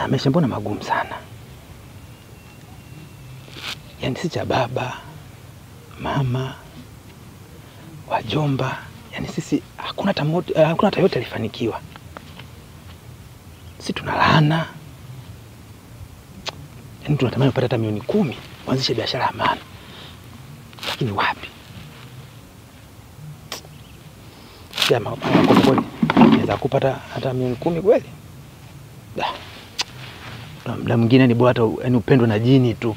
Maisha mbona magumu sana? Yaani si cha baba, mama, wajomba, yaani sisi hakuna hata yote alifanikiwa. Sisi tunalaana. Yaani tunatamani kupata hata milioni 10 kuanzisha biashara ya maana. Lakini wapi? Sema kwa kweli naweza kupata hata milioni 10 kweli? Muda mwingine ni bora yaani upendo na jini tu.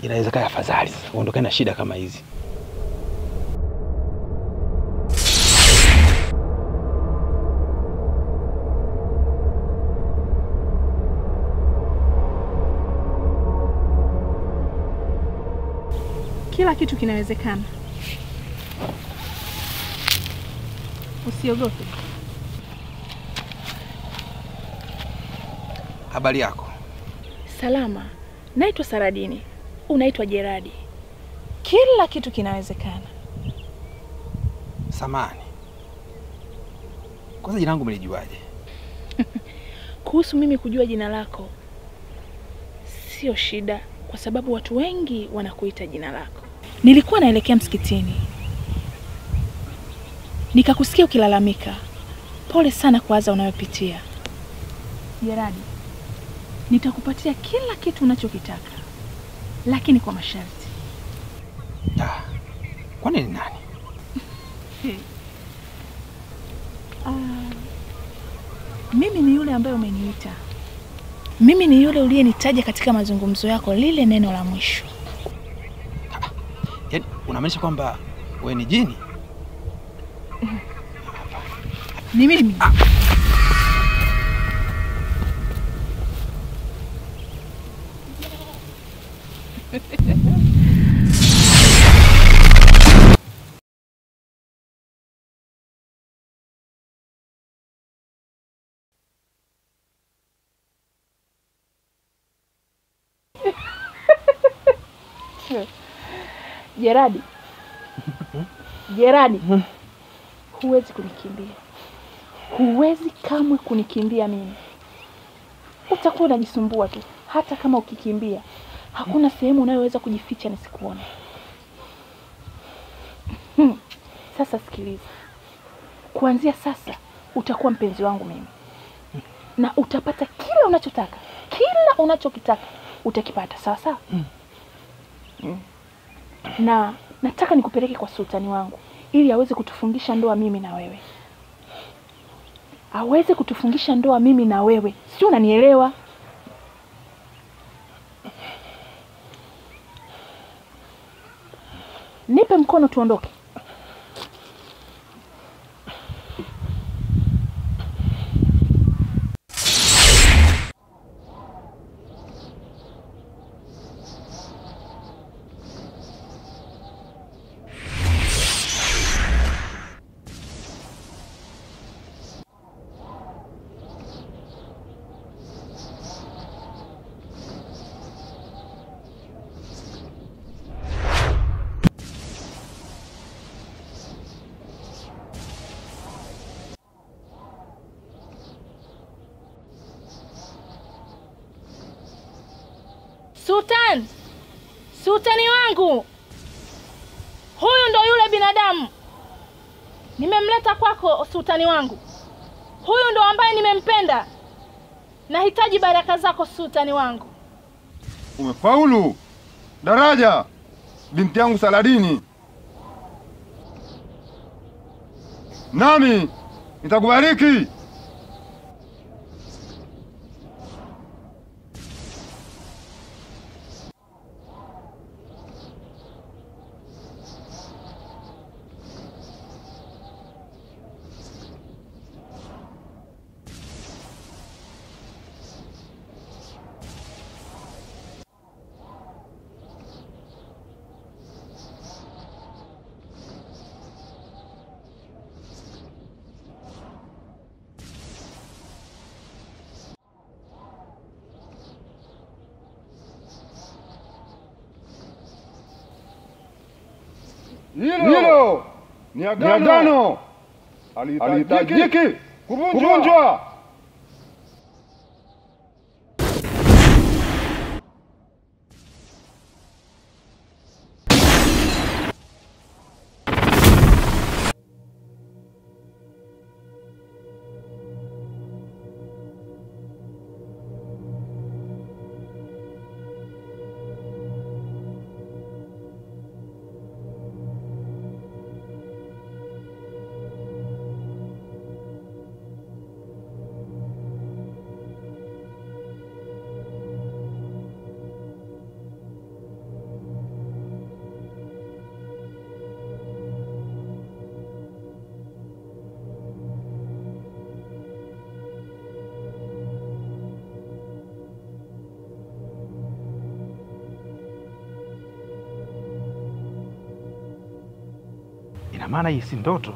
Inaweza kaya afadhali sasa uondokane na shida kama hizi. Kila kitu kinawezekana. Usiogope. Habari yako? Salama. Naitwa Saradini. Unaitwa Jeradi. Kila kitu kinawezekana. Samani. Kwanza jina langu umelijuaje? Kuhusu mimi kujua jina lako sio shida, kwa sababu watu wengi wanakuita jina lako. Nilikuwa naelekea msikitini, nikakusikia ukilalamika. Pole sana kwa adha unayopitia. Jeradi, nitakupatia kila kitu unachokitaka, lakini kwa masharti. Kwani ni nani? Mimi ni yule ambaye umeniita. Mimi ni yule uliyenitaja katika mazungumzo yako, lile neno la mwisho. Yaani unamaanisha kwamba wewe ni jini? Ni mimi. Jeradi. Jeradi. Huwezi kunikimbia. Huwezi kamwe kunikimbia mimi. Utakuwa unajisumbua tu. Hata kama ukikimbia, hakuna sehemu unayoweza kujificha nisikuone. Sasa sikiliza. Kuanzia sasa utakuwa mpenzi wangu mimi. Na utapata kila unachotaka. Kila unachokitaka utakipata, sawa sawa? Na nataka nikupeleke kwa sultani wangu ili aweze kutufungisha ndoa mimi na wewe. Aweze kutufungisha ndoa mimi na wewe. Si unanielewa? Nipe mkono tuondoke. Sultan! Sultani wangu! Huyu ndo yule binadamu. Nimemleta kwako sultani wangu. Huyu ndo ambaye nimempenda. Nahitaji baraka zako sultani wangu. Umefaulu. Daraja, binti yangu Saladini. Nami nitakubariki. Hilo ni agano alihitajiki kuvunjwa. maana hii si ndoto.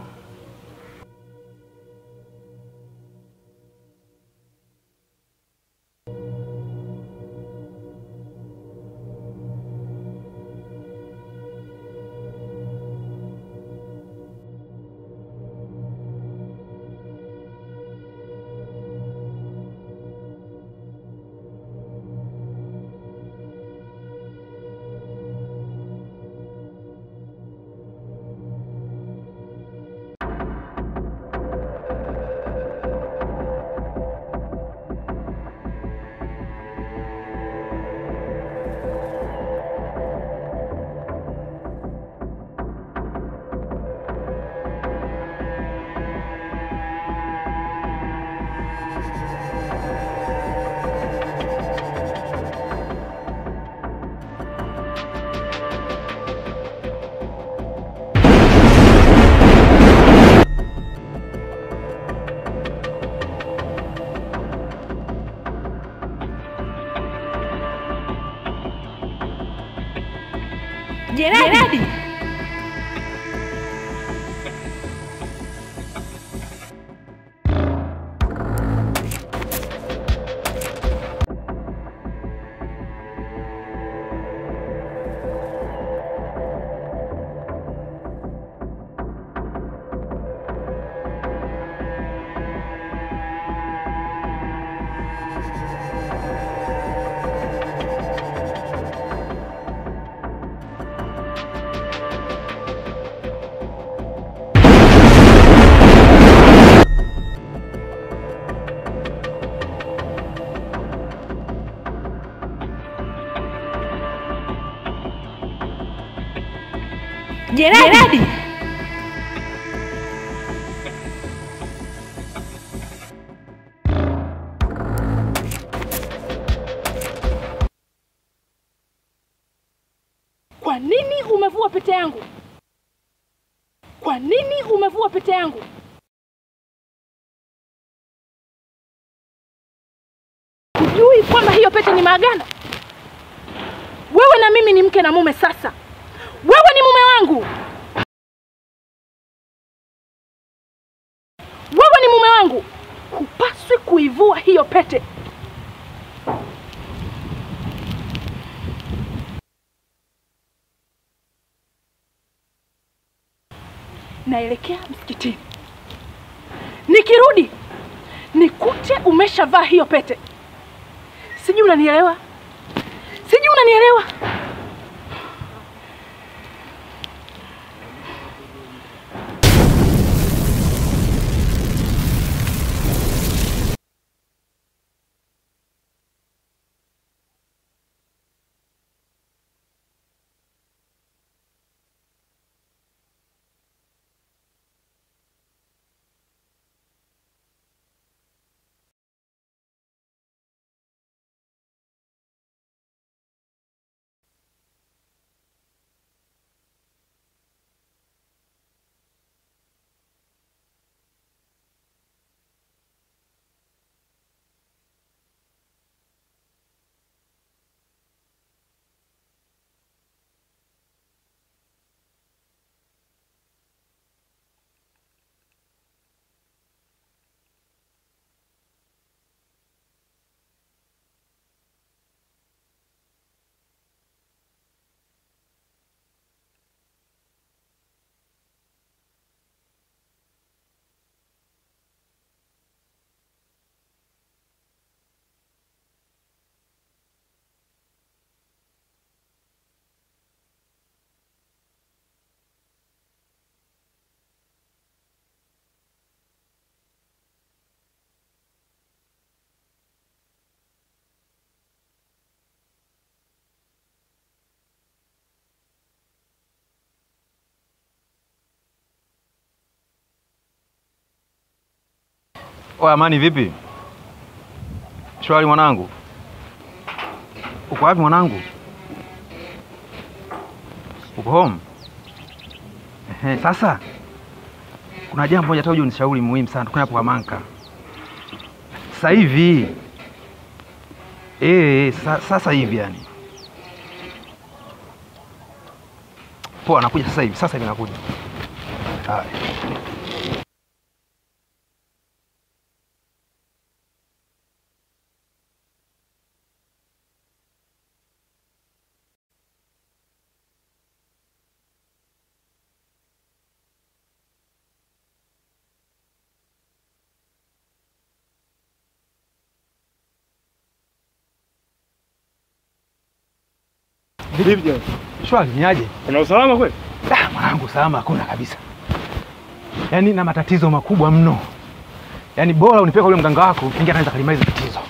Geradi! Geradi! Kwa nini umevua pete yangu? Kwa nini umevua pete yangu? Hujui kwamba hiyo pete ni maagano? Wewe na mimi ni mke na mume sasa. Wewe ni mume wangu. Wewe ni mume wangu. Hupaswi kuivua hiyo pete. Naelekea msikitini. Nikirudi nikute umeshavaa hiyo pete. Sijui unanielewa? Sijui unanielewa? Oya Amani, vipi? Shwari mwanangu. Uko wapi mwanangu? Uko home? Sasa kuna jambo moja nataka unishauri muhimu sana. Tuko hapo kwa Manka. Sasa hivi. Sasa hivi yani. Poa, nakuja sasa hivi. Sasa hivi nakuja. Haya. Vipi jana? Shwari, ni aje? Una usalama kweli? Mwanangu, salama hakuna kabisa. Yaani na matatizo makubwa mno. Yaani bora unipeleke ule mganga wako, ingia anaweza kalimaliza tatizo.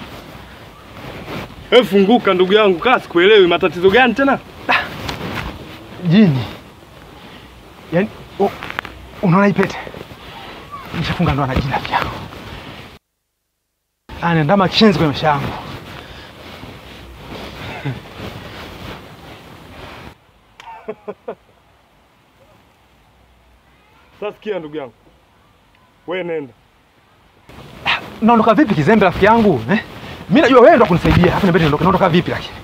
Wewe funguka ndugu yangu, kaa sikuelewi matatizo gani tena? Jini. Yaani unaona ipete? Nishafunga ndoa na jini rafiki yako. Anaandama kishenzi kwenye maisha yangu. Sasa sikia ndugu yangu. Wewe nenda. Naondoka vipi kizembe rafiki yangu? Mimi najua wewe ndo kunisaidia. Hapo niambie niondoke. Naondoka vipi lakini?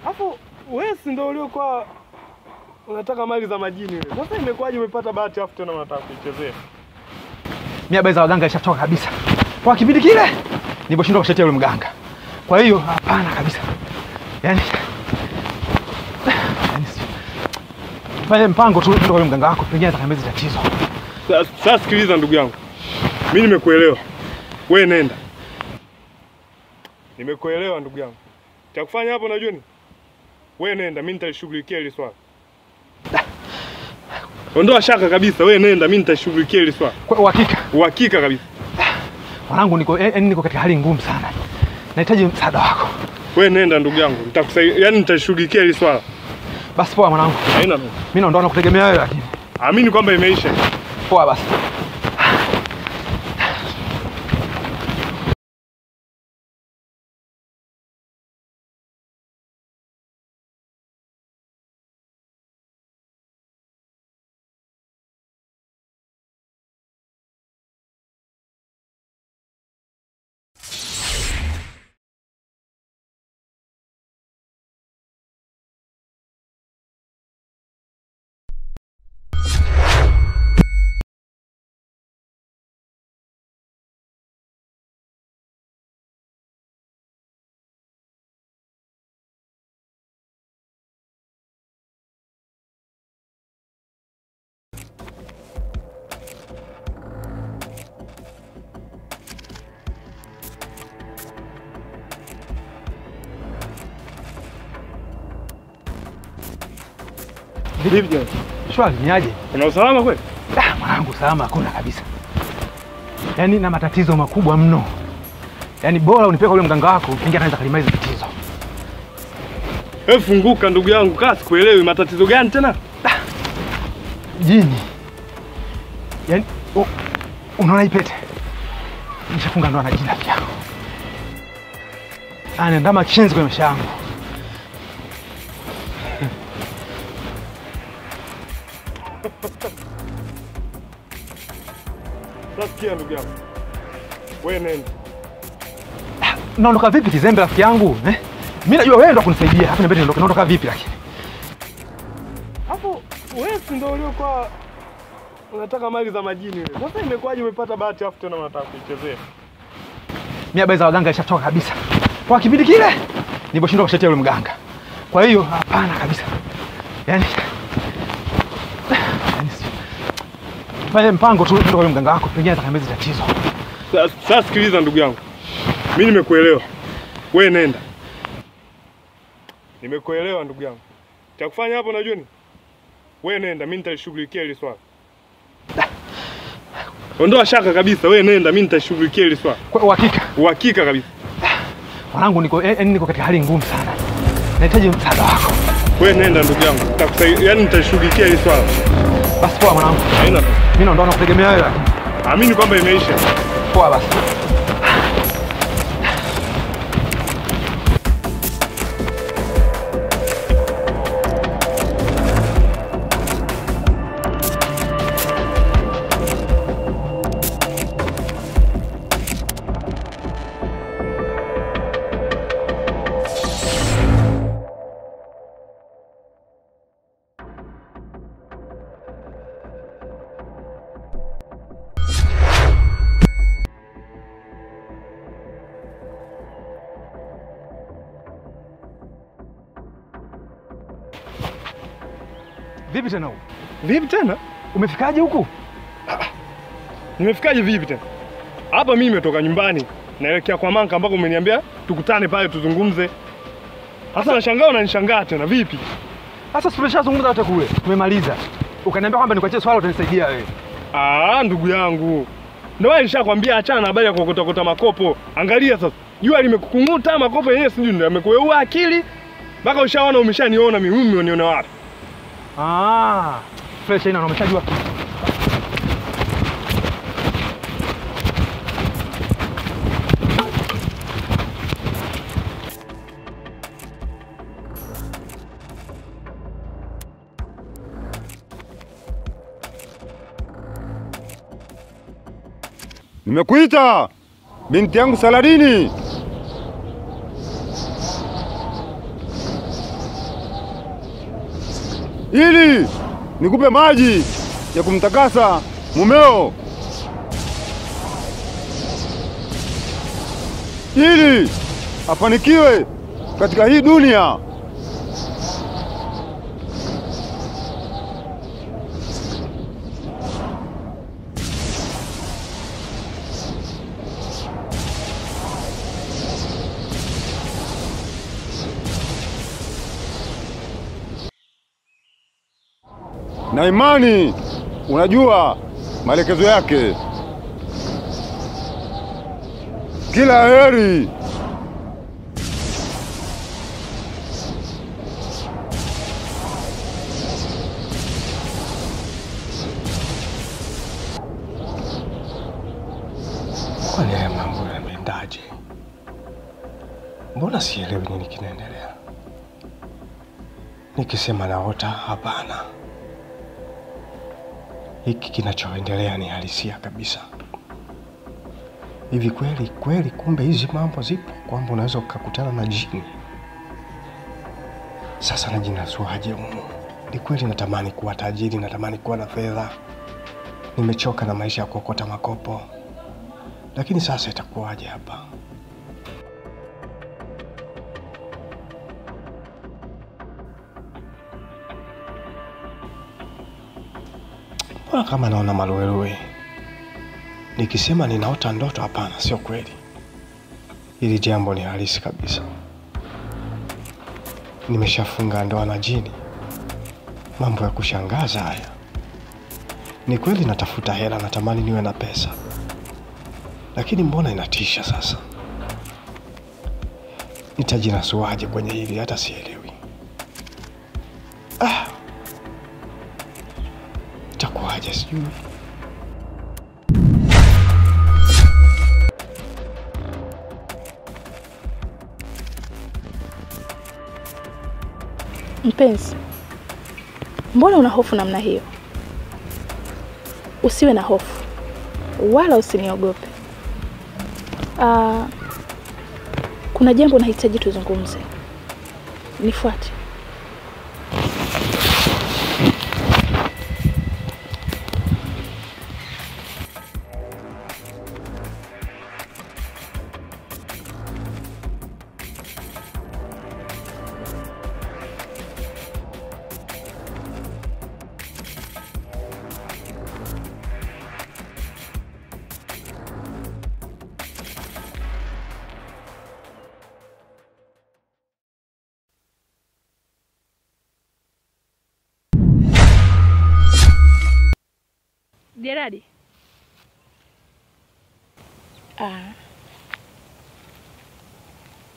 Hapo wewe si ndio uliokuwa unataka mali za majini wewe. Sasa imekuwaje umepata bahati afu tena unataka kuichezea? Mimi habari za waganga ishachoka kabisa. Kwa kipindi kile niliposhindwa kushatia yule mganga. Kwa hiyo hapana kabisa. Yaani fanya mpango tu ndio yule mganga wako pengine atakamiza tatizo. Sasa sikiliza ndugu yangu. Mimi nimekuelewa. Wewe nenda. Nimekuelewa ndugu yangu. Cha kufanya hapo unajua ni? Wewe nenda, mimi nitalishughulikia hili swala. Ondoa shaka kabisa, wewe nenda, mimi nitashughulikia hili swala. Kwa uhakika? Uhakika kabisa. Mwanangu niko katika hali ngumu sana. Nahitaji msaada wako. Wewe nenda ndugu yangu, nitakusaidia, yani nitashughulikia hili swala. Basi poa mwanangu. Haina nini. Mimi naondoka na kutegemea wewe lakini. Amini kwamba imeisha. Poa basi. Vipi jana? Shwari, ni aje? Una usalama kweli? Mwanangu, salama hakuna kabisa. Yaani na matatizo makubwa mno. Yaani bora unipeleke ule mganga wako, ingia anaweza kalimaliza tatizo. Wewe funguka ndugu yangu, kaa sikuelewi matatizo gani tena? Jini. Yaani unaona ipete? Nishafunga ndoa na jini rafiki yako. Anaandama kishenzi kwenye maisha yangu. Sasa sikia ndugu yangu. Wewe nenda. Naondoka vipi kizembe rafiki yangu? Mimi najua wewe ndo kunisaidia. Hapo niambie niondoke. Naondoka vipi lakini? Hapo wewe si ndio uliokuwa unataka mali za majini wewe. Sasa imekuwaje umepata bahati afu tena unataka kuichezea? Mimi habari za waganga ishachoka kabisa. Kwa kipindi kile niliposhindwa kushatia yule mganga. Kwa hiyo hapana kabisa. Yaani fanya mpango tu ndio yule mganga wako pengine atakamiza tatizo. Sasa sikiliza ndugu yangu. Mimi nimekuelewa. Wewe nenda. Nimekuelewa ndugu yangu. Cha kufanya hapo unajua ni? Wewe nenda, mimi nitalishughulikia hili swala. Ondoa shaka kabisa, wewe nenda, mimi nitashughulikia hili swala. Kwa uhakika? Uhakika kabisa. Mwanangu niko katika hali ngumu sana. Nahitaji msaada wako. Wewe nenda ndugu yangu, nitakusaidia, yani nitashughulikia hili swala. Basi poa mwanangu. Haina nini. Mimi naondoka na kutegemea wewe lakini. Amini kwamba imeisha. Poa basi. Vipi tena huko? Vipi tena? Umefikaje huku? Nimefikaje vipi tena? Hapa mimi nimetoka nyumbani, naelekea kwa Manka ambako umeniambia tukutane pale tuzungumze. Sasa nashangaa unanishangaa tena vipi? Sasa tumeshazungumza wote kule. Tumemaliza. Ukaniambia kwamba nikuachie swala utanisaidia wewe. Ndugu yangu. Ndio wewe nishakwambia achana na habari ya kuokota makopo. Angalia sasa. Jua limekukunguta, makopo yenyewe sijui ndio yamekueua akili. Mpaka ushaona umeshaniona mimi uniona wapi? Fresh ina umeshajua. Nimekuita binti yangu Saladini. Ili nikupe maji ya kumtakasa mumeo, ili afanikiwe katika hii dunia. Na imani unajua maelekezo yake. Kila heri. Kwani haya mambo yameendaje? Mbona sielewi nini kinaendelea? Nikisema naota, hapana. Hiki kinachoendelea ni halisia kabisa. Hivi kweli kumbe hizi mambo zipo, kwamba unaweza ukakutana na jini? Sasa najinasuaje humu? Ni kweli natamani kuwa tajiri, natamani kuwa na fedha. Nimechoka na maisha ya kuokota makopo. Lakini sasa itakuwaje hapa? Mbona kama naona maluelue? Nikisema ninaota ndoto, hapana, sio kweli. Hili jambo ni halisi kabisa. Nimeshafunga ndoa na jini. Mambo ya kushangaza haya. Ni kweli natafuta hela, natamani niwe na pesa. Lakini mbona inatisha sasa? Nitajinasuaje kwenye hili hata sielewi. Itakuwaje sijui. Mpenzi, mbona una hofu namna hiyo? Usiwe na hofu, wala usiniogope. Kuna jambo nahitaji tuzungumze. Nifuate. Geradi.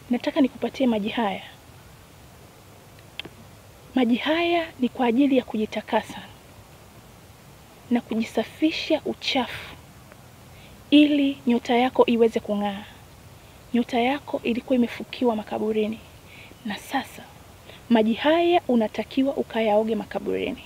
Nataka nikupatie maji haya. Maji haya ni kwa ajili ya kujitakasa na kujisafisha uchafu ili nyota yako iweze kung'aa. Nyota yako ilikuwa imefukiwa makaburini, na sasa maji haya unatakiwa ukayaoge makaburini.